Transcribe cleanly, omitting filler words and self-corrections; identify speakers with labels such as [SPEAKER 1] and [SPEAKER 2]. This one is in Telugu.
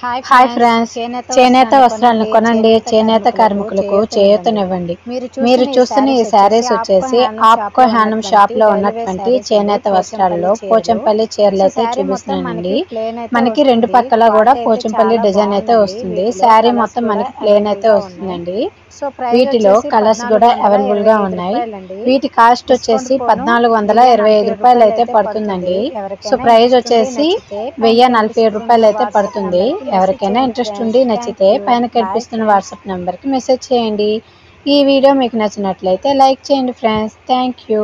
[SPEAKER 1] హాయ్ ఫ్రెండ్స్, చేనేత వస్త్రాలను కొనండి. చేనేత కార్మికులకు చేయూతనివ్వండి. మీరు చూస్తున్న ఈ శారీస్ వచ్చేసి ఆప్కో హ్యాండ్లూమ్ షాప్ లో ఉన్నటువంటి చేనేత వస్త్రాల్లో పోచంపల్లి చీరలు అయితే చూపిస్తున్నానండి. మనకి రెండు పక్కల కూడా పోచంపల్లి డిజైన్ అయితే వస్తుంది. శారీ మొత్తం మనకి ప్లేన్ అయితే వస్తుందండి. వీటిలో కలర్స్ కూడా అవైలబుల్ గా ఉన్నాయి. వీటి కాస్ట్ వచ్చేసి 1425 రూపాయలు అయితే పడుతుందండి. సో ప్రైస్ వచ్చేసి 1047 రూపాయలు అయితే పడుతుంది. ఎవరికైనా ఇంట్రెస్ట్ ఉండి నచ్చితే పైన కనిపిస్తున్న వాట్సాప్ నెంబర్కి మెసేజ్ చేయండి. ఈ వీడియో మీకు నచ్చినట్లయితే లైక్ చేయండి ఫ్రెండ్స్. Thank you.